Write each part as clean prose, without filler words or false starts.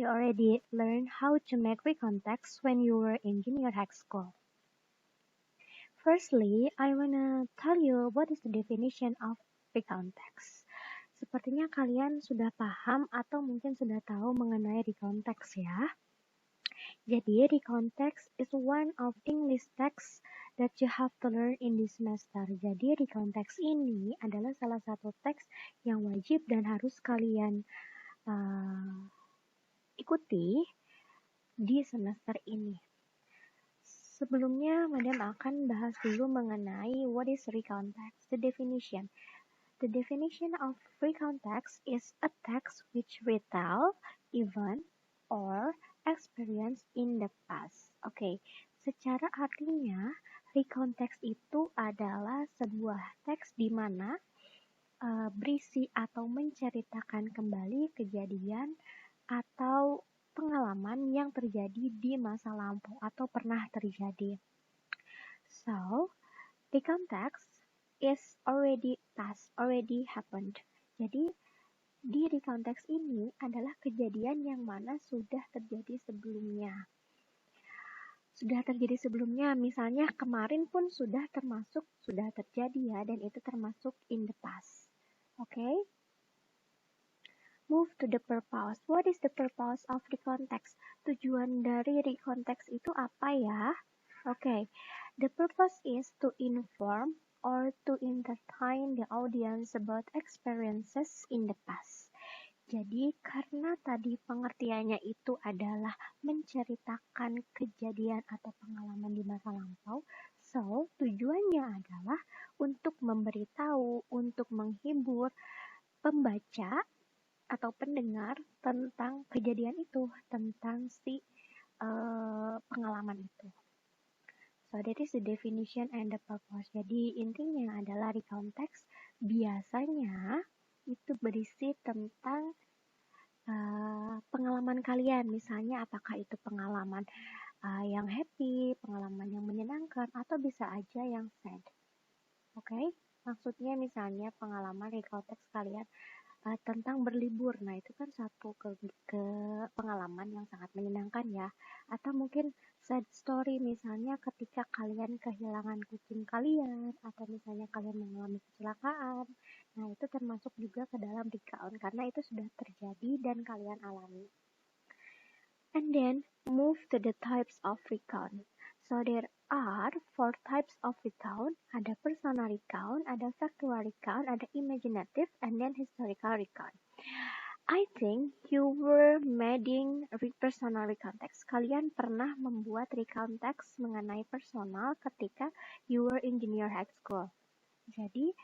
you already learned how to make recontext when you were in junior high school. Firstly, I wanna tell you what is the definition of recontext. Sepertinya kalian sudah paham atau mungkin sudah tahu mengenai recontext ya. Jadi, recontext is one of English text that you have to learn in this semester. Jadi, recontext ini adalah salah satu teks yang wajib dan harus kalian ikuti di semester ini. Sebelumnya, Madam akan bahas dulu mengenai what is recontext, the definition. The definition of recontext is a text which retell event or experience in the past. Oke, secara artinya, recontext itu adalah sebuah teks di mana berisi atau menceritakan kembali kejadian atau pengalaman yang terjadi di masa lampau atau pernah terjadi. So, the context is already past, already happened. Jadi, di recontext ini adalah kejadian yang mana sudah terjadi sebelumnya. Sudah terjadi sebelumnya, misalnya kemarin pun sudah terjadi ya, dan itu termasuk in the past. Okay? Move to the purpose. What is the purpose of recontext? Tujuan dari recontext itu apa ya? Okay. The purpose is to inform or to entertain the audience about experiences in the past. Jadi, karena tadi pengertiannya itu adalah menceritakan kejadian atau pengalaman di masa lampau, so tujuannya adalah untuk memberitahu, untuk menghibur pembaca atau pendengar tentang kejadian itu, tentang si pengalaman itu. So, that is the definition and the purpose. Jadi, intinya adalah recontext biasanya itu berisi tentang pengalaman kalian. Misalnya, apakah itu pengalaman yang happy, pengalaman yang menyenangkan, atau bisa aja yang sad. Okay? Maksudnya misalnya pengalaman recontext kalian tentang berlibur. Nah, itu kan satu ke pengalaman yang sangat menyenangkan ya. Atau mungkin sad story, misalnya ketika kalian kehilangan kucing kalian, atau misalnya kalian mengalami kecelakaan. Nah, itu termasuk juga ke dalam recount, karena itu sudah terjadi dan kalian alami. And then, move to the types of recount. So, there are 4 types of recount. Ada personal recount, ada factual recount, ada imaginative, and then historical recount. I think you were making personal recount text. Kalian pernah membuat recount text mengenai personal ketika you were in junior high school. Jadi,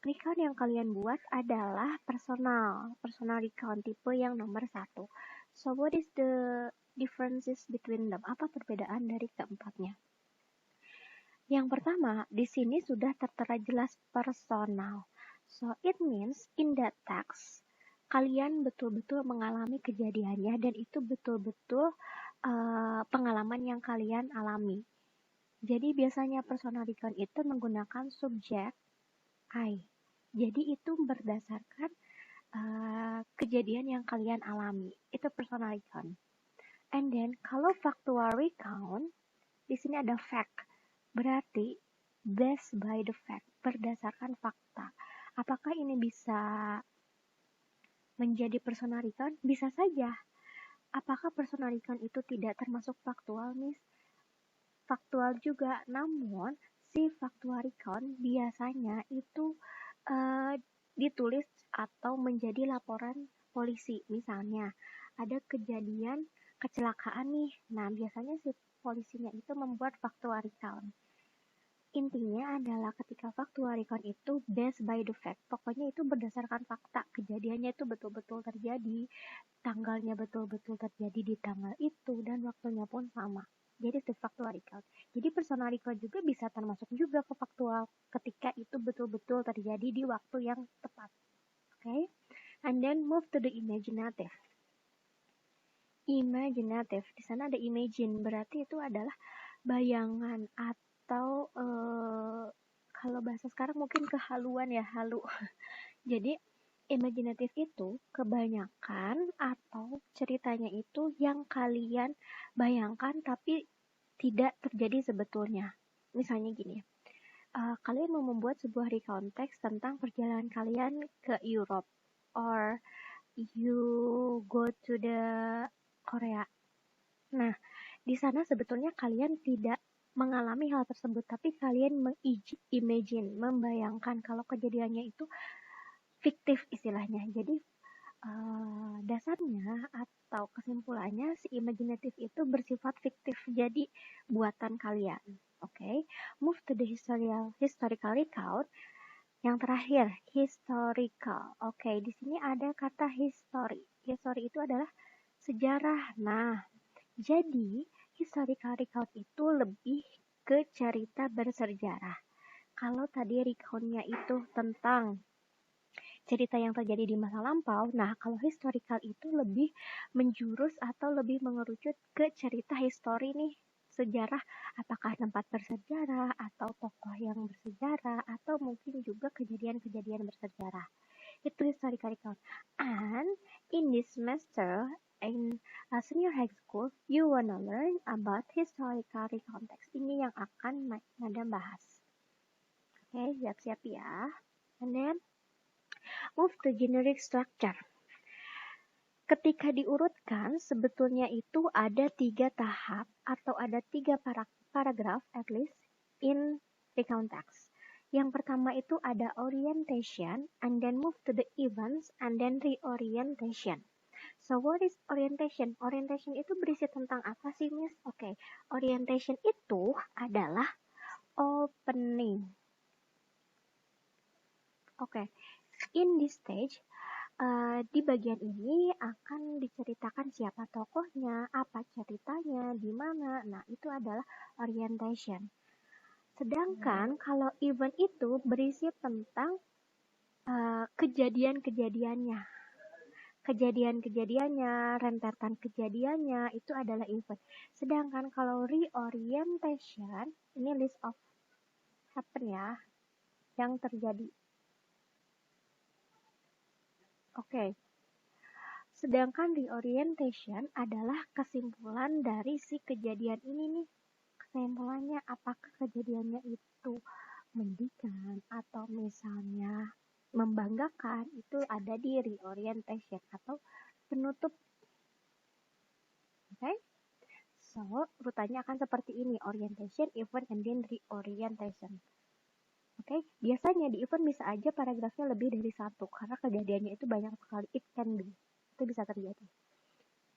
recount yang kalian buat adalah personal recount tipe yang nomor 1. So, what is the differences between them? Apa perbedaan dari keempatnya? Yang pertama, di sini sudah tertera jelas personal. So, it means in that text, kalian betul-betul mengalami kejadiannya dan itu betul-betul pengalaman yang kalian alami. Jadi, biasanya personal recount itu menggunakan subjek I. Jadi, itu berdasarkan kejadian yang kalian alami. Itu personal recount. And then, kalau factual recount, di sini ada fact. Berarti, based by the fact, berdasarkan fakta. Apakah ini bisa menjadi personal recount? Bisa saja. Apakah personal recount itu tidak termasuk faktual, Miss? Faktual juga, namun si factual recount biasanya itu ditulis atau menjadi laporan polisi. Misalnya, ada kejadian kecelakaan nih. Nah, biasanya si polisinya itu membuat factual recount. Intinya adalah ketika factual recount itu based by the fact. Pokoknya itu berdasarkan fakta. Kejadiannya itu betul-betul terjadi. Tanggalnya betul-betul terjadi di tanggal itu dan waktunya pun sama. Jadi itu factual recount. Jadi personal recount juga bisa termasuk juga ke faktual ketika itu betul-betul terjadi di waktu yang tepat. Okay? And then move to the imaginative. Imaginative. Di sana ada imagine. Berarti itu adalah bayangan atau kalau bahasa sekarang mungkin kehaluan ya, halu. Jadi imaginative itu kebanyakan atau ceritanya itu yang kalian bayangkan tapi tidak terjadi sebetulnya. Misalnya gini, kalian mau membuat sebuah recount text tentang perjalanan kalian ke Europe, or you go to the Korea. Nah, di sana sebetulnya kalian tidak mengalami hal tersebut, tapi kalian imagine, membayangkan kalau kejadiannya itu fiktif istilahnya. Jadi dasarnya atau kesimpulannya si imaginatif itu bersifat fiktif, jadi buatan kalian. Oke, move to the historical recount. Yang terakhir, historical. Oke, di sini ada kata history. History itu adalah sejarah. Nah, jadi historical recount itu lebih ke cerita bersejarah. Kalau tadi recount-nya itu tentang cerita yang terjadi di masa lampau, nah kalau historical itu lebih menjurus atau lebih mengerucut ke cerita histori nih, sejarah, apakah tempat bersejarah atau tokoh yang bersejarah atau mungkin juga kejadian-kejadian bersejarah. Itu historical recount. And in this semester in senior high school, you wanna learn about historical context. Ini yang akan Madam bahas. Oke, siap-siap ya. And then move to generic structure. Ketika diurutkan, sebetulnya itu ada 3 tahap atau ada 3 paragraf at least in recount text. Yang pertama itu ada orientation, and then move to the events, and then reorientation. So what is orientation? Orientation itu berisi tentang apa sih, Miss? Oke, orientation itu adalah opening. Oke, in this stage, di bagian ini akan diceritakan siapa tokohnya, apa ceritanya, di mana. Nah, itu adalah orientation. Sedangkan kalau event itu berisi tentang kejadian-kejadiannya. Kejadian-kejadiannya, rentetan kejadiannya, itu adalah event. Sedangkan kalau reorientation, ini list of happen ya, yang terjadi. Oke. Sedangkan reorientation adalah kesimpulan dari si kejadian ini nih. Kesimpulannya apakah kejadiannya itu menyedihkan atau misalnya membanggakan, itu ada di reorientation atau penutup. Oke? So, urutannya akan seperti ini. Orientation, event, and then reorientation. Oke, biasanya di event bisa aja paragrafnya lebih dari 1 karena kejadiannya itu banyak sekali. It can be. Itu bisa terjadi.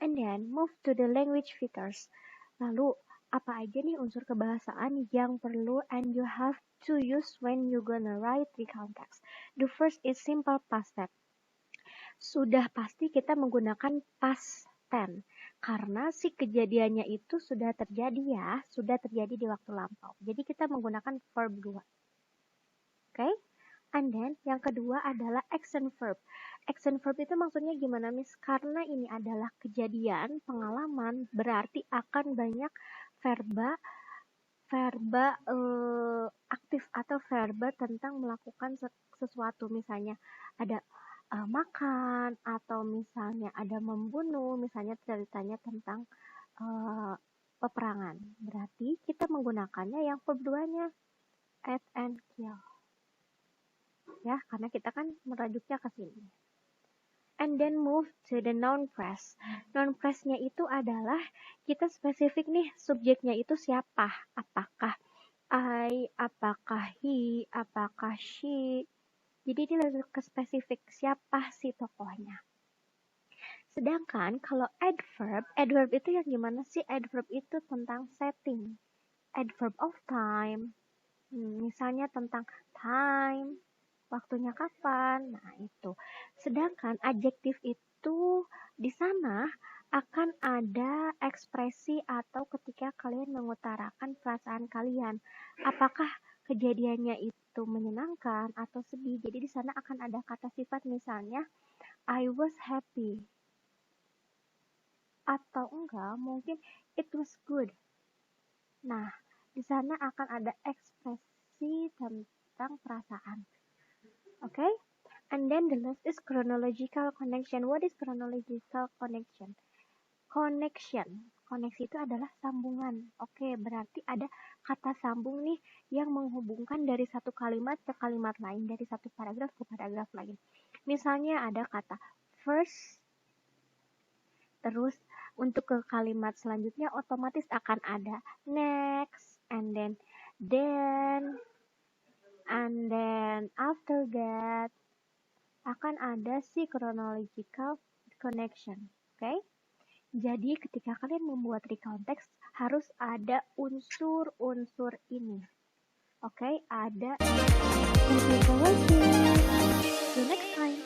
And then move to the language features. Lalu, apa aja nih unsur kebahasaan yang perlu and you have to use when you gonna write recount text? The first is simple past tense. Sudah pasti kita menggunakan past tense karena si kejadiannya itu sudah terjadi ya, sudah terjadi di waktu lampau. Jadi kita menggunakan verb 2. Okay? And then yang kedua adalah action verb. Action verb itu maksudnya gimana, Miss? Karena ini adalah kejadian, pengalaman, berarti akan banyak verba aktif atau verba tentang melakukan sesuatu. Misalnya ada makan, atau misalnya ada membunuh, misalnya ceritanya tentang peperangan. Berarti kita menggunakannya yang verb 2-nya, eat and kill. Ya, karena kita kan merajuknya ke sini. And then move to the noun phrase. Noun phrase-nya itu adalah kita spesifik nih, subjeknya itu siapa? Apakah I, apakah he, apakah she. Jadi dia lebih ke spesifik siapa si tokohnya. Sedangkan kalau adverb itu yang gimana sih? Adverb itu tentang setting. Adverb of time. Misalnya tentang time, waktunya kapan, nah itu. Sedangkan adjektif itu di sana akan ada ekspresi atau ketika kalian mengutarakan perasaan kalian. Apakah kejadiannya itu menyenangkan atau sedih? Jadi di sana akan ada kata sifat, misalnya I was happy. Atau enggak, mungkin it was good. Nah, di sana akan ada ekspresi tentang perasaan. Oke? And then the last is chronological connection. What is chronological connection? Connection. Koneksi itu adalah sambungan. Oke, berarti ada kata sambung nih yang menghubungkan dari satu kalimat ke kalimat lain, dari satu paragraf ke paragraf lain. Misalnya ada kata first, terus untuk ke kalimat selanjutnya otomatis akan ada next, and then after that akan ada si chronological connection. Oke? Jadi ketika kalian membuat recount text harus ada unsur-unsur ini. Oke, ada. Thank you for watching. See you next time.